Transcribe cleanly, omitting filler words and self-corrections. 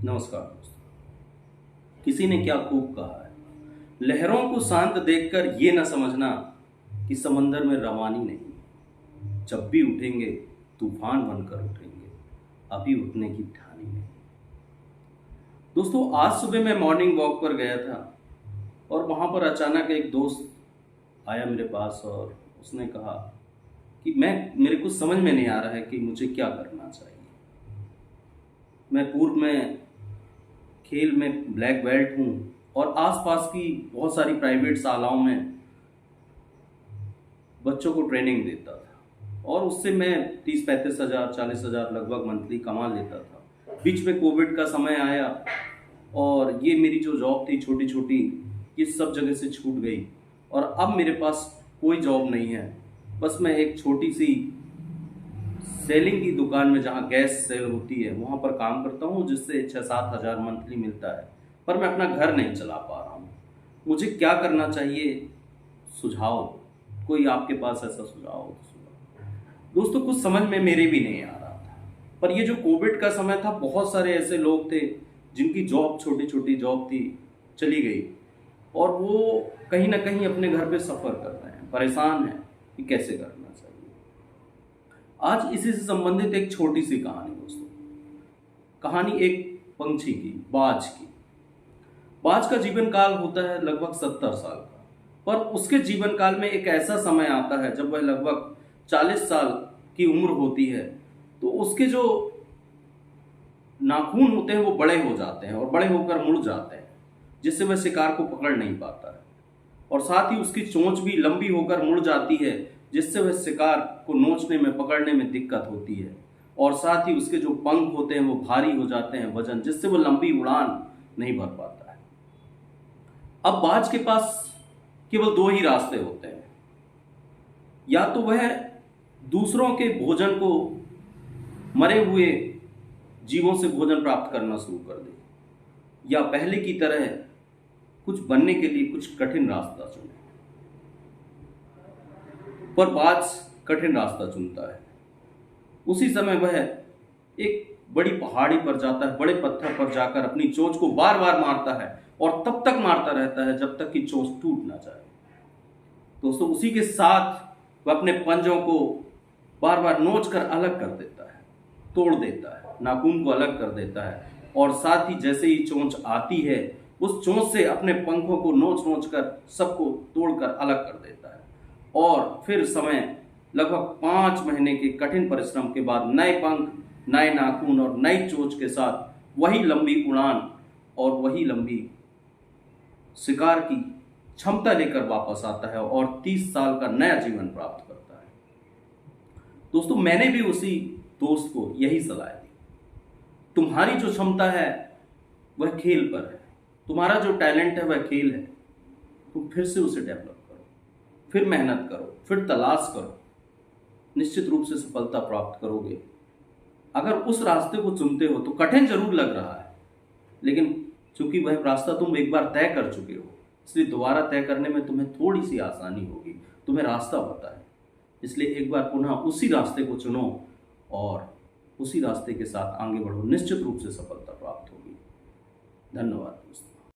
नमस्कार दोस्तों। किसी ने क्या खूब कहा है, लहरों को शांत देखकर ये न समझना कि समंदर में रवानी नहीं। जब भी उठेंगे तूफान बनकर उठेंगे, अभी उठने की ठानी नहीं। दोस्तों, आज सुबह मैं मॉर्निंग वॉक पर गया था और वहाँ पर अचानक एक दोस्त आया मेरे पास और उसने कहा कि मेरे को समझ में नहीं आ रहा है कि मुझे क्या करना चाहिए। मैं पूर्व में खेल में ब्लैक बेल्ट हूँ और आसपास की बहुत सारी प्राइवेट शालाओं में बच्चों को ट्रेनिंग देता था और उससे मैं 30-35 हज़ार 40 हज़ार लगभग मंथली कमा लेता था। बीच में कोविड का समय आया और ये मेरी जो जॉब थी छोटी छोटी, ये सब जगह से छूट गई और अब मेरे पास कोई जॉब नहीं है। बस मैं एक छोटी सी सेलिंग की दुकान में, जहाँ गैस सेल होती है, वहाँ पर काम करता हूँ, जिससे 6-7 हज़ार मंथली मिलता है। पर मैं अपना घर नहीं चला पा रहा हूँ। मुझे क्या करना चाहिए? सुझाव, कोई आपके पास ऐसा सुझाव हो तो सुझाव। दोस्तों, कुछ समझ में मेरे भी नहीं आ रहा था। पर ये जो कोविड का समय था, बहुत सारे ऐसे लोग थे जिनकी जॉब, छोटी छोटी जॉब थी, चली गई और वो कहीं ना कहीं अपने घर पे सफ़र कर रहे हैं, परेशान हैं कि कैसे करना चाहिए। आज इसी से संबंधित एक छोटी सी कहानी दोस्तों। कहानी एक पंछी की, बाज की। बाज का जीवन काल होता है लगभग 70 साल का, पर उसके जीवन काल में एक ऐसा समय आता है जब वह लगभग 40 साल की उम्र होती है, तो उसके जो नाखून होते हैं वो बड़े हो जाते हैं और बड़े होकर मुड़ जाते हैं, जिससे वह शिकार को पकड़ नहीं पाता है। और साथ ही उसकी चोंच भी लंबी होकर मुड़ जाती है, जिससे वह शिकार को नोचने में, पकड़ने में दिक्कत होती है। और साथ ही उसके जो पंख होते हैं वो भारी हो जाते हैं, वजन, जिससे वो लंबी उड़ान नहीं भर पाता है। अब बाज के पास केवल दो ही रास्ते होते हैं। या तो वह दूसरों के भोजन को, मरे हुए जीवों से भोजन प्राप्त करना शुरू कर दे, या पहले की तरह कुछ बनने के लिए कुछ कठिन रास्ता चुने। पर बाज कठिन रास्ता चुनता है। उसी समय वह एक बड़ी पहाड़ी पर जाता है, बड़े पत्थर पर जाकर अपनी चोंच को बार बार मारता है और तब तक मारता रहता है जब तक कि चोंच टूट ना जाए। दोस्तों, उसी के साथ वह अपने पंजों को बार बार नोच कर अलग कर देता है, तोड़ देता है, नाखून को अलग कर देता है। और साथ ही जैसे ही चोंच आती है, उस चोंच से अपने पंखों को नोच नोच कर सबको तोड़कर अलग कर देता है। और फिर समय लगभग 5 महीने के कठिन परिश्रम के बाद नए पंख, नए नाखून और नई चोंच के साथ वही लंबी उड़ान और वही लंबी शिकार की क्षमता लेकर वापस आता है और 30 साल का नया जीवन प्राप्त करता है। दोस्तों, मैंने भी उसी दोस्त को यही सलाह दी। तुम्हारी जो क्षमता है वह खेल पर है, तुम्हारा जो टैलेंट है वह खेल है। तुम फिर से उसे डेवलप करो, फिर मेहनत करो, फिर तलाश करो, निश्चित रूप से सफलता प्राप्त करोगे। अगर उस रास्ते को चुनते हो तो कठिन जरूर लग रहा है, लेकिन चूंकि वह रास्ता तुम एक बार तय कर चुके हो, इसलिए दोबारा तय करने में तुम्हें थोड़ी सी आसानी होगी। तुम्हें रास्ता पता है, इसलिए एक बार पुनः उसी रास्ते को चुनो और उसी रास्ते के साथ आगे बढ़ो। निश्चित रूप से सफलता प्राप्त होगी। धन्यवाद दोस्तों।